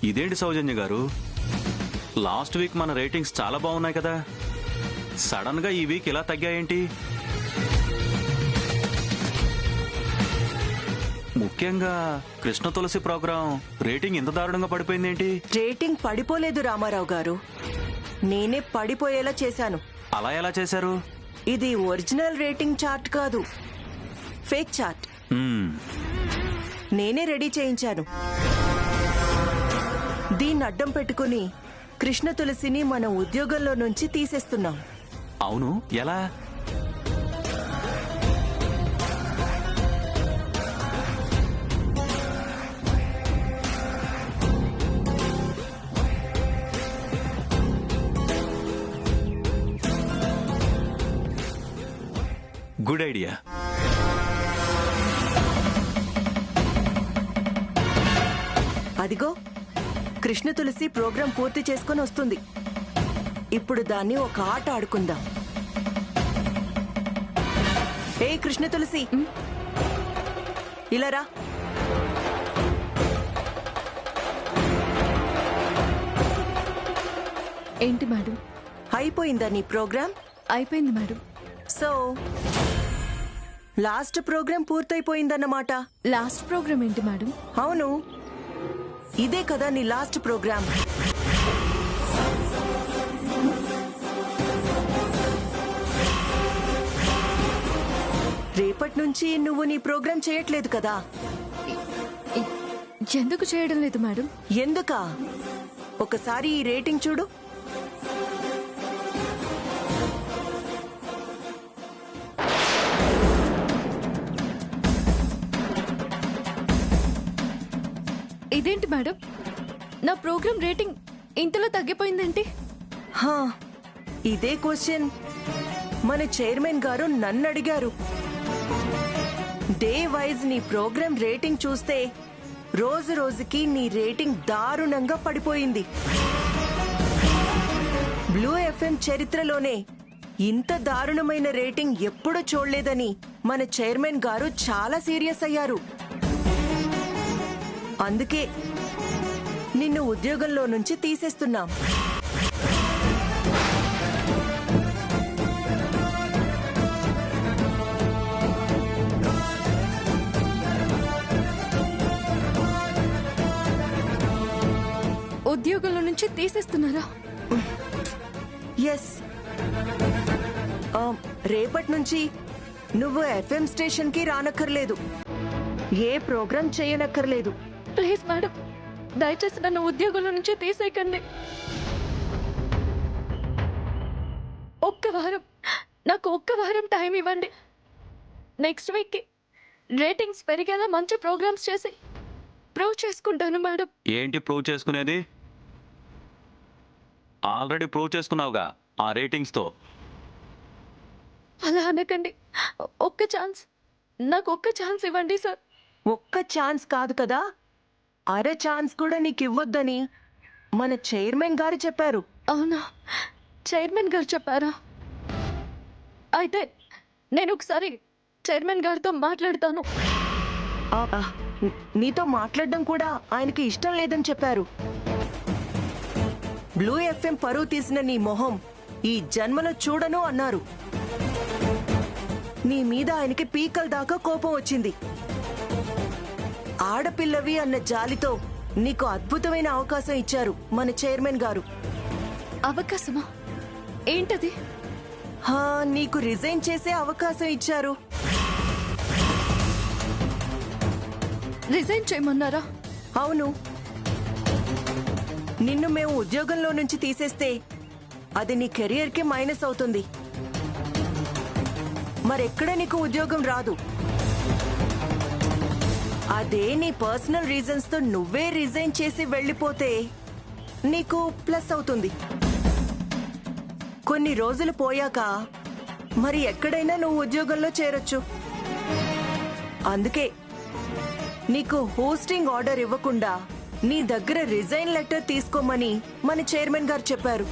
ఇదేంటి సౌజన్య గారు, last week మన రేటింగ్స్ చాలా బాగున్నాయి కదా, సడన్ గా ఈ వీక్ ఇలా తగ్గాయేంటి? ముఖ్యంగా కృష్ణ తులసి ప్రోగ్రాం రేటింగ్ ఇంత దారుణంగా పడిపోయిందేంటి? రేటింగ్ పడిపోలేదు రామారావు గారు, నేనే పడిపోయేలా చేశాను. అలా ఎలా చేశారు? ఇది ఒరిజినల్ రేటింగ్ చార్ట్ కాదు, ఫేక్ చార్ట్. నేనే రెడీ చేయించాను. దీన్ని అడ్డం పెట్టుకుని కృష్ణ తులసిని మన ఉద్యోగంలో నుంచి తీసేస్తున్నాం. అవును, ఎలా? Good idea. అదిగో కృష్ణ తులసి ప్రోగ్రాం పూర్తి చేసుకొని వస్తుంది. ఇప్పుడు దాన్ని ఒక ఆట ఆడుకుందాం. ఏ కృష్ణ తులసి, ఇలా రా. ఏంటి మేడం? అయిపోయిందా నీ ప్రోగ్రాం? అయిపోయింది మేడం. సో లాస్ట్ ప్రోగ్రాం పూర్తయిపోయిందన్నమాట. లాస్ట్ ప్రోగ్రామ్ ఏంటి మేడం? అవును, ఇదే కదా నీ లాస్ట్ ప్రోగ్రాం. రేపటి నుంచి నువ్వు నీ ప్రోగ్రాం చేయట్లేదు కదా? ఎందుకు చేయడం లేదు మేడం? ఎందుకా? ఒకసారి ఈ రేటింగ్ చూడు. ఇదేంటి మేడం, నా ప్రోగ్రామ్ రేటింగ్ ఇంతలో తగ్గిపోయిందేంటి? హా, ఇదే క్వశ్చన్ మన చైర్మన్ గారు నన్ను అడిగారు. డే వైజ్ నీ ప్రోగ్రామ్ రేటింగ్ చూస్తే రోజు రోజుకి నీ రేటింగ్ దారుణంగా పడిపోయింది. బ్లూ ఎఫ్ఎం చరిత్రలోనే ఇంత దారుణమైన రేటింగ్ ఎప్పుడూ చూడలేదని మన చైర్మన్ గారు చాలా సీరియస్ అయ్యారు. అందుకే నిన్ను ఉద్యోగంలో నుంచి తీసేస్తున్నాం. ఉద్యోగంలో నుంచి తీసేస్తున్నారా? ఎస్. రేపటి నుంచి నువ్వు ఎఫ్ఎం స్టేషన్ కి రానక్కర్లేదు, ఏ ప్రోగ్రాం చేయనక్కర్లేదు. ప్లీజ్ మేడం, దయచేసి నన్ను ఉద్యోగంలో నుంచి తీసేయకండి. నాకు ఒక్క వారం టైం ఇవ్వండి. నెక్స్ట్ వీక్ రేటింగ్స్ పెరిగేలా మంచి ప్రోగ్రామ్స్ చేసి ప్రూవ్ చేసుకుంటాను మేడం. ఏంటి ప్రూవ్ చేసుకునేది? ఆల్రెడీ ప్రూవ్ చేసుకున్నావుగా ఆ రేటింగ్స్ తో. అలా అనకండి, నాకు ఒక్క ఛాన్స్ ఇవ్వండి సార్. ఒక్క ఛాన్స్ కాదు కదా, అర ఛాన్స్ కూడా నీకు ఇవ్వొద్దని మన చైర్మన్ గారు చెప్పారు. అవునా? చైర్మన్ గారు చెప్పారా? అయితే నేను ఒకసారి చైర్మన్ గారితో మాట్లాడతాను. నీతో మాట్లాడడం కూడా ఆయనకి ఇష్టం లేదని చెప్పారు. బ్లూ ఎఫ్ఎం పరువు తీసిన నీ మొహం ఈ జన్మలో చూడను అన్నారు. నీ మీద ఆయనకి పీకల దాకా కోపం వచ్చింది. ఆడపిల్లవి అన్న జాలితో నీకు అద్భుతమైన అవకాశం ఇచ్చారు మన చైర్మన్ గారు. అవకాశమా? ఏంటది? నీకు రిజైన్ చేసే అవకాశం ఇచ్చారు. రిజైన్ చేయమన్నారా? అవును. నిన్ను మేము ఉద్యోగంలో నుంచి తీసేస్తే అది నీ కెరియర్ కి మైనస్ అవుతుంది. మరెక్కడ నీకు ఉద్యోగం రాదు. అదే నీ పర్సనల్ రీజన్స్ తో నువ్వే రిజైన్ చేసి వెళ్ళిపోతే నీకు ప్లస్ అవుతుంది. కొన్ని రోజులు పోయాక మరి ఎక్కడైనా నువ్వు ఉద్యోగంలో చేరొచ్చు. అందుకే నీకు పోస్టింగ్ ఆర్డర్ ఇవ్వకుండా నీ దగ్గర రిజైన్ లెటర్ తీసుకోమని మన చైర్మన్ గారు చెప్పారు.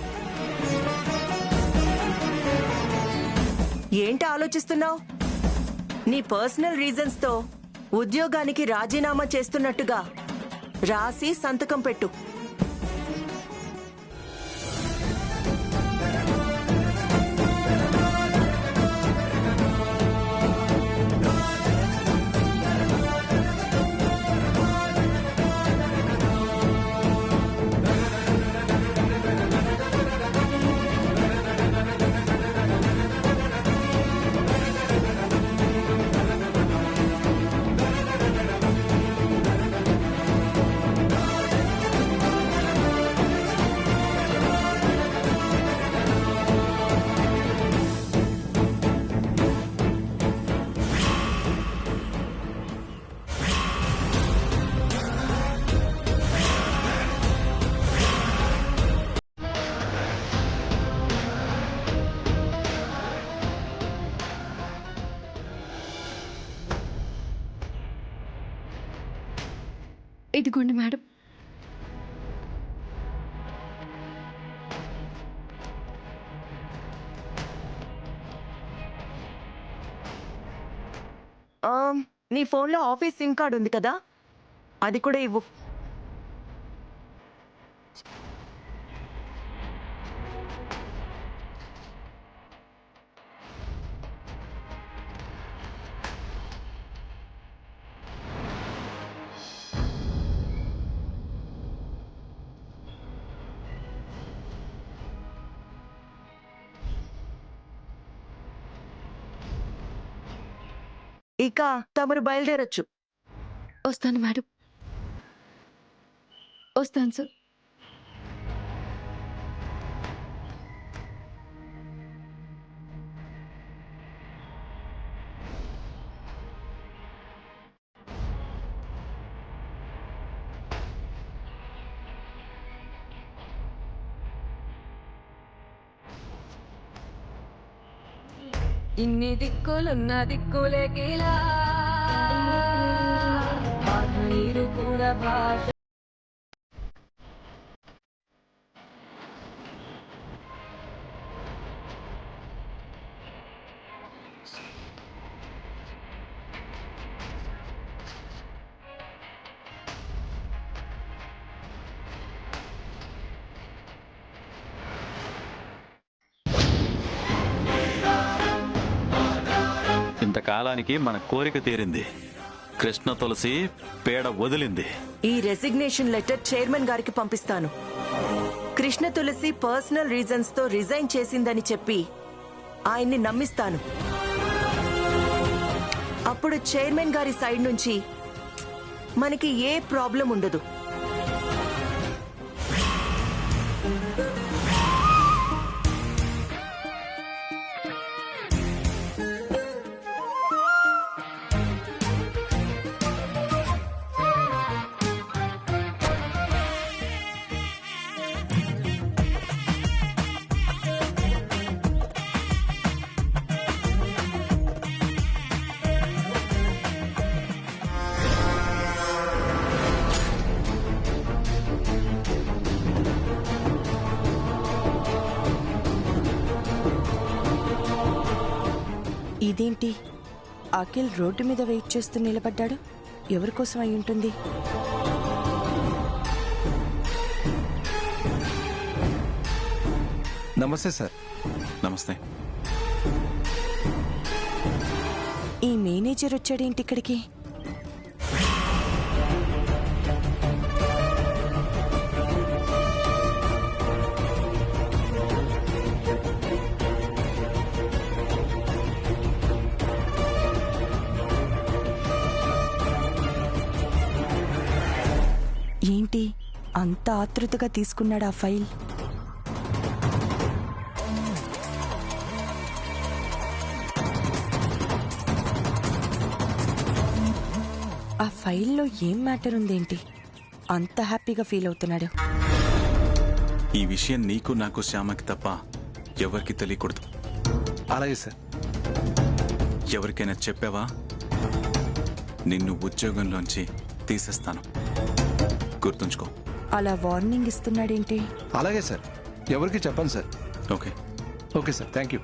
ఏంటి ఆలోచిస్తున్నావు? నీ పర్సనల్ రీజన్స్ తో ఉద్యోగానికి రాజీనామా చేస్తున్నట్టుగా రాసి సంతకం పెట్టు. ఇదిగోండి మేడం. నీ ఫోన్లో ఆఫీస్ సిమ్ కార్డ్ ఉంది కదా, అది కూడా ఇవ్వు. ఇక తమరు బయలుదేరొచ్చు. వస్తాను మేడం. వస్తాను సార్. ఇన్ని దిక్కులున్న దిక్కులేకిలా నీరు కూడా భాష. ఇంతకాలానికి మన కోరిక తీరింది. కృష్ణ తులసి పేడ వదిలింది. ఈ రెసిగ్నేషన్ లెటర్ చైర్మన్ గారికి పంపిస్తాను. కృష్ణ తులసి పర్సనల్ రీజన్స్ తో రిజైన్ చేసిందని చెప్పి ఆయన్ని నమ్మిస్తాను. అప్పుడు చైర్మన్ గారి సైడ్ నుంచి మనకి ఏ ప్రాబ్లం ఉండదు. ఇదేంటి, అఖిల్ రోడ్డు మీద వెయిట్ చేస్తూ నిలబడ్డాడు? ఎవరి కోసం అయి ఉంటుంది? నమస్తే సార్. నమస్తే. ఈ మేనేజర్ వచ్చాడేంటి ఇక్కడికి? ఏంటి అంత ఆతృతగా తీసుకున్నాడు ఆ ఫైల్? ఆ ఫైల్లో ఏం మ్యాటర్ ఉందేంటి అంత హ్యాపీగా ఫీల్ అవుతున్నాడు? ఈ విషయం నీకు నాకు శ్యామకి తప్ప ఎవరికి తెలియకూడదు. అలాగే సార్. ఎవరికైనా చెప్పావా నిన్ను ఉద్యోగంలోంచి తీసేస్తాను, గుర్తుంచుకో. అలా వార్నింగ్ ఇస్తున్నాడేంటి? అలాగే సార్, ఎవరికి చెప్పండి sir. Okay. Okay sir, thank you.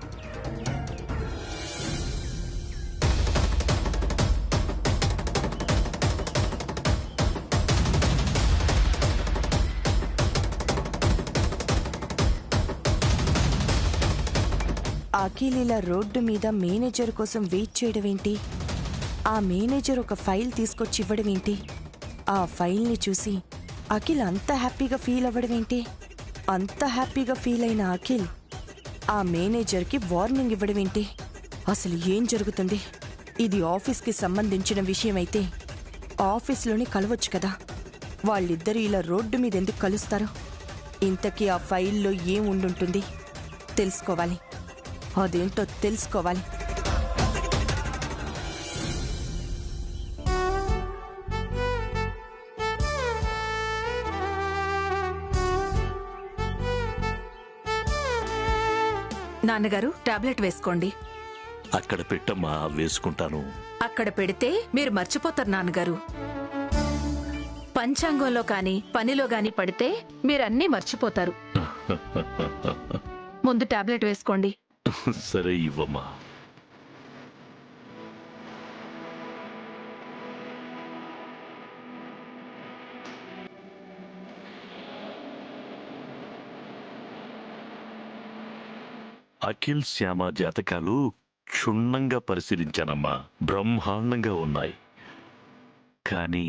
Akhil ఇలా రోడ్డు మీద మేనేజర్ కోసం వెయిట్ చేయడం ఏంటి? ఆ మేనేజర్ ఒక ఫైల్ తీసుకొచ్చి ఇవ్వడం ఏంటి? ఆ ఫైల్ని చూసి అఖిల్ అంత హ్యాపీగా ఫీల్ అవ్వడం ఏంటి? అంత హ్యాపీగా ఫీల్ అయిన అఖిల్ ఆ మేనేజర్కి వార్నింగ్ ఇవ్వడం ఏంటి? అసలు ఏం జరుగుతుంది? ఇది ఆఫీస్కి సంబంధించిన విషయం అయితే ఆఫీస్లోనే కలవచ్చు కదా. వాళ్ళిద్దరూ ఇలా రోడ్డు మీద ఎందుకు కలుస్తారు? ఇంతకీ ఆ ఫైల్లో ఏం ఉండుంటుంది? తెలుసుకోవాలి. అదేంటో తెలుసుకోవాలి. నాన్నగారు టాబ్లెట్ వేసుకోండి. అక్కడ పెట్టమ్మా, వేసుకుంటాను. అక్కడ పెడితే మీరు మర్చిపోతారు నాన్నగారు. పంచాంగంలో కాని పనిలో గాని పడితే మీరన్నీ మర్చిపోతారు. ముందు టాబ్లెట్ వేసుకోండి. సరే, ఇవ్వమ్మా. అఖిల్ శ్యామ జాతకాలు క్షుణ్ణంగా పరిశీలించానమ్మా. బ్రహ్మాండంగా ఉన్నాయి. కానీ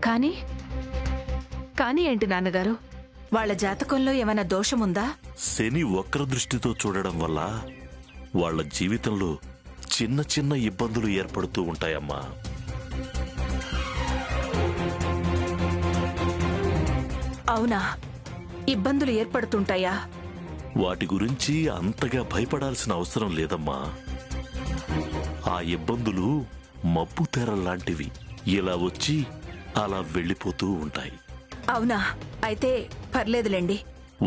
కానీ కానీ ఏంటి నాన్నగారు? వాళ్ళ జాతకంలో ఏమైనా దోషముందా? శని వక్ర దృష్టితో చూడడం వల్ల వాళ్ళ జీవితంలో చిన్న చిన్న ఇబ్బందులు ఏర్పడుతూ ఉంటాయమ్మా. అవునా? ఇబ్బందులు ఏర్పడుతుంటాయా? వాటి గురించి అంతగా భయపడాల్సిన అవసరం లేదమ్మా. ఆ ఇబ్బందులు మబ్బు తెరల్లాంటివి. ఇలా వచ్చి అలా వెళ్ళిపోతూ ఉంటాయి. అవునా? అయితే పర్లేదులేండి.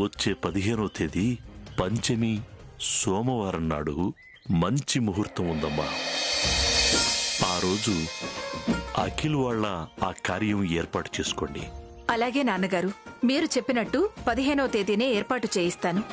వచ్చే 15వ తేదీ పంచమి సోమవారం నాడు మంచి ముహూర్తం ఉందమ్మా. ఆ రోజు అఖిల్ వాళ్ళ ఆ కార్యం ఏర్పాటు చేసుకోండి. అలాగే నాన్నగారు, మీరు చెప్పినట్టు 15వ తేదీనే ఏర్పాటు చేయిస్తాను.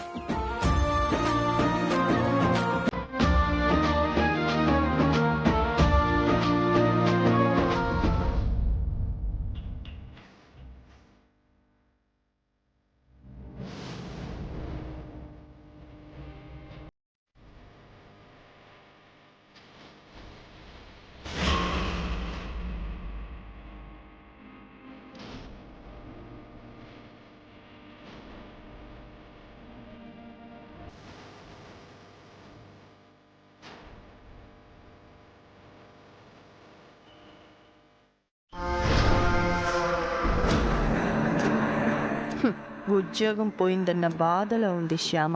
ఉద్యోగం పోయిందన్న బాధలో ఉంది శ్యామ.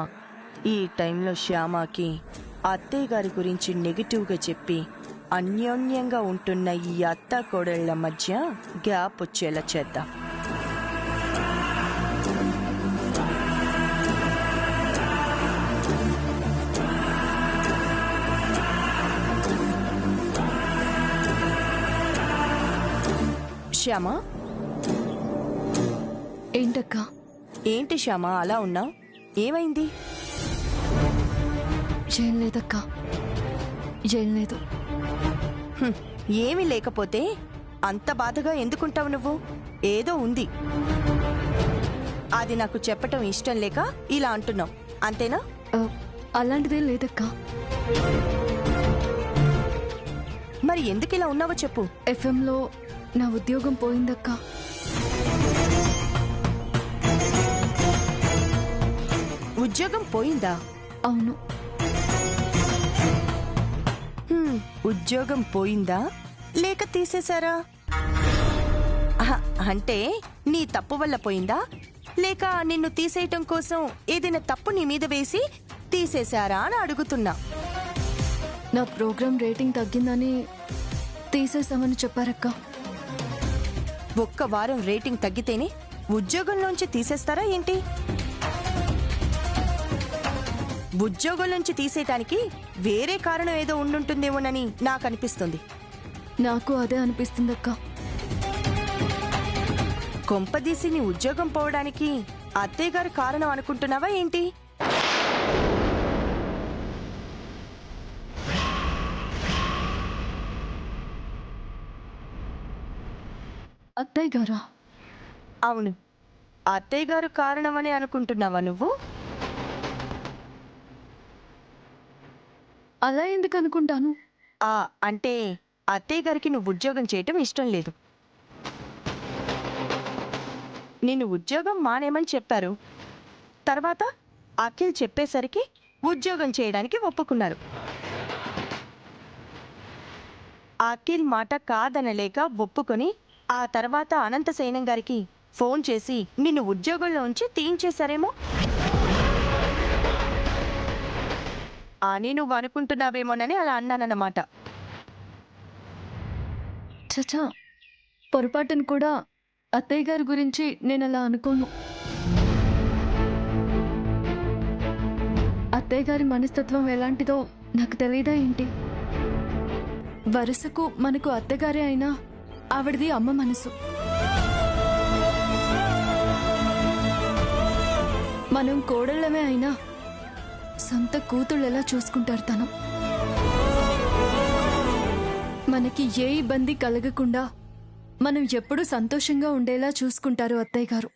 ఈ టైంలో శ్యామకి అత్తయ్య గారి గురించి నెగిటివ్గా చెప్పి అన్యోన్యంగా ఉంటున్న ఈ అత్త కోడళ్ల మధ్య గ్యాప్ వచ్చేలా చేద్దాం. శ్యామ, ఏంటక్కా? ఏంటి శ్యామ అలా ఉన్నావు? ఏమైంది? ఏం లేదక్కా, ఏం లేదు. ఏమీ లేకపోతే అంత బాధగా ఎందుకుంటావు నువ్వు? ఏదో ఉంది. అది నాకు చెప్పటం ఇష్టం లేక ఇలా అంటున్నావు, అంతేనా? అలాంటిదేం లేదక్కా. మరి ఎందుకు ఇలా ఉన్నావో చెప్పు. ఎఫ్ఎంలో నా ఉద్యోగం పోయిందక్కా. ఉద్యోగం పోయిందా? అవును. ఉద్యోగం పోయిందా లేక తీసేశారా? అంటే నీ తప్పు వల్ల పోయిందా లేక నిన్ను తీసేయటం కోసం ఏదైనా తప్పు నీ మీద వేసి తీసేశారా అని అడుగుతున్నా. నా ప్రోగ్రామ్ రేటింగ్ తగ్గిందని తీసేసామని చెప్పారక్క. ఒక్క వారం రేటింగ్ తగ్గితేనే ఉద్యోగంలోంచి తీసేస్తారా ఏంటి? ఉద్యోగంలోంచి తీసేయటానికి వేరే కారణం ఏదో ఉండుంటుందేమోనని నాకు అనిపిస్తుంది. నాకు అదే అనిపిస్తుందక్క. కొంపదీసి నీ ఉద్యోగం పోవడానికి అత్తయ్య గారు కారణం అనుకుంటున్నావా ఏంటి? అత్తయ్య గారా? అవును, అత్తయ్య గారు కారణమని అనుకుంటున్నావా నువ్వు? అలా ఎందుకు అనుకుంటాను? అంటే అత్తయ్య గారికి నువ్వు ఉద్యోగం చేయటం ఇష్టం లేదు. నిన్ను ఉద్యోగం మానేమని చెప్పారు. తర్వాత అఖిల్ చెప్పేసరికి ఉద్యోగం చేయడానికి ఒప్పుకున్నారు. అఖిల్ మాట కాదనలేక ఒప్పుకొని ఆ తర్వాత అనంతసేనం గారికి ఫోన్ చేసి నిన్ను ఉద్యోగంలో ఉంచి తీయించేశారేమో అని నువ్వు అనుకుంటున్నావేమోనని అలా అన్నానన్నమాట. చచా, పొరపాటును కూడా అత్తయ్య గారి గురించి నేను అలా అనుకోను. అత్తయ్య గారి మనస్తత్వం ఎలాంటిదో నాకు తెలియదా ఏంటి? వరుసకు మనకు అత్తగారే అయినా ఆవిడది అమ్మ మనసు. మనం కోడళ్ళమే అయినా సొంత కూతుళ్ళు ఎలా చూసుకుంటారు తను. మనకి ఏ ఇబ్బంది కలగకుండా మనం ఎప్పుడూ సంతోషంగా ఉండేలా చూసుకుంటారు అత్తయ్య గారు.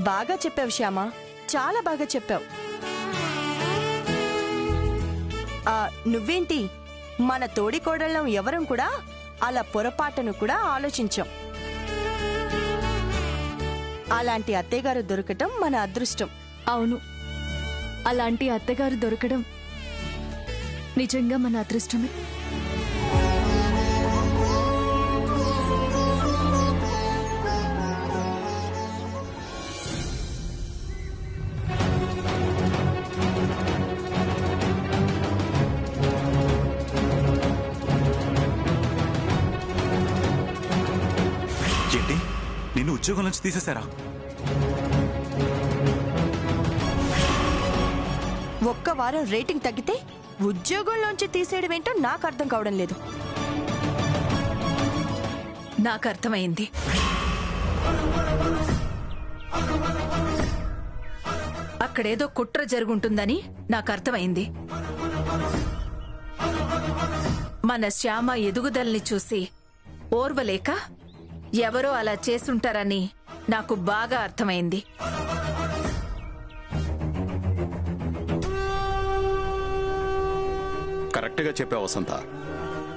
బాగా చెప్పావు శ్యామ, చాలా బాగా చెప్పావు. నువ్వేంటి, మన తోడి కోడళ్ళం ఎవరం కూడా అలా పొరపాటును కూడా ఆలోచించాం. అలాంటి అత్తయ్యగారు దొరకటం మన అదృష్టం. అవును, అలాంటి అత్తగారు దొరకడం నిజంగా మన అదృష్టమే. ఏంటి, నిన్ను ఉద్యోగం నుంచి తీసేశారా? ఒక్క వారం రేటింగ్ తగ్గితే ఉద్యోగంలోంచి తీసేయడం ఏంటో నాకు అర్థం కావడం లేదు. నాకు అర్థమైంది. అక్కడేదో కుట్ర జరుగుంటుందని నాకు అర్థమైంది. మన శ్యామ ఎదుగుదలని చూసి ఓర్వలేక ఎవరో అలా చేసుంటారని నాకు బాగా అర్థమైంది. కరెక్ట్గా చెప్పావు వసంత,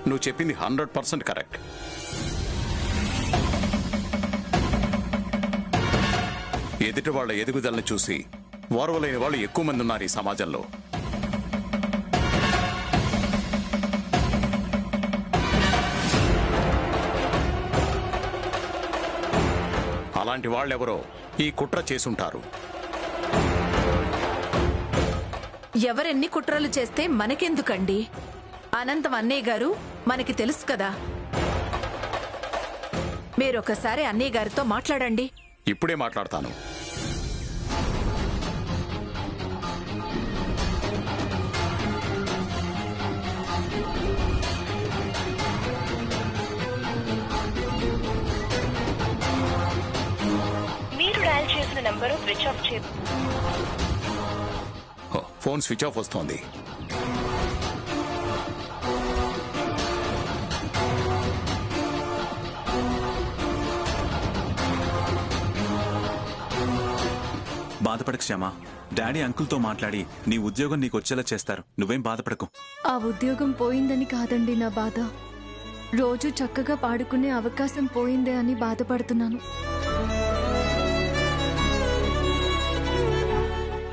నువ్వు చెప్పింది 100% కరెక్ట్. ఎదుటి వాళ్ళ ఎదుగుదలని చూసి ఓర్వలేని వాళ్ళు ఎక్కువ మంది ఉన్నారు ఈ సమాజంలో. అలాంటి వాళ్ళెవరో ఈ కుట్ర చేసుంటారు. ఎవరెన్ని కుట్రలు చేస్తే మనకెందుకండి? అనంతం అన్నయ్య గారు మనకి తెలుసు కదా. మీరొకసారి అన్నయ్య గారితో మాట్లాడండి. ఇప్పుడే మాట్లాడతాను. మీరు డయల్ చేసిన number switch off phone switch off వస్తోంది. బాధపడకు శ్యామా, డాడీ అంకుల్తో మాట్లాడి నీ ఉద్యోగం నీకు వచ్చేలా చేస్తారు. నువ్వేం బాధపడకు. ఆ ఉద్యోగం పోయిందని కాదండి నా బాధ. రోజు చక్కగా పాడుకునే అవకాశం పోయిందే అని బాధపడుతున్నాను.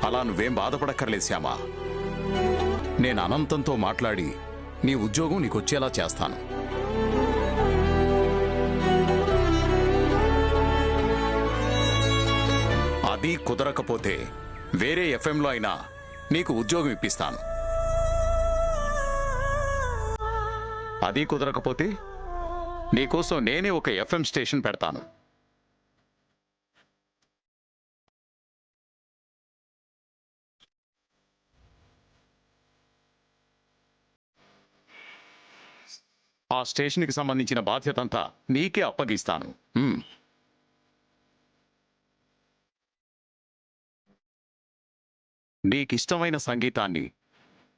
అలా నువ్వేం బాధపడక్కర్లేదు శ్యామా. నేను అనంతంతో మాట్లాడి నీ ఉద్యోగం నీకొచ్చేలా చేస్తాను. అది కుదరకపోతే వేరే ఎఫ్ఎంలో అయినా నీకు ఉద్యోగం ఇప్పిస్తాను. అది కుదరకపోతే నీకోసం నేనే ఒక ఎఫ్ఎం స్టేషన్ పెడతాను. ఆ స్టేషన్కి సంబంధించిన బాధ్యత అంతా నీకే అప్పగిస్తాను. నీకిష్టమైన సంగీతాన్ని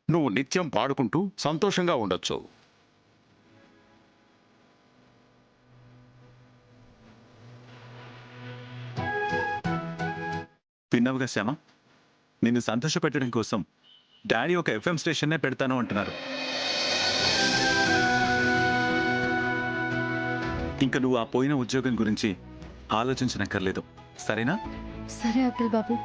నువ్వు నిత్యం పాడుకుంటూ సంతోషంగా ఉండొచ్చు. విన్నావుగా శ్యామ, నిన్ను సంతోషపెట్టడం కోసం డాడీ ఒక ఎఫ్ఎం స్టేషన్నే పెడతాను అంటున్నారు. ఇంకా నువ్వు ఆ పోయిన ఉద్యోగం గురించి ఆలోచించనక్కర్లేదు, సరేనా? సరే అఖిల్ బాబు.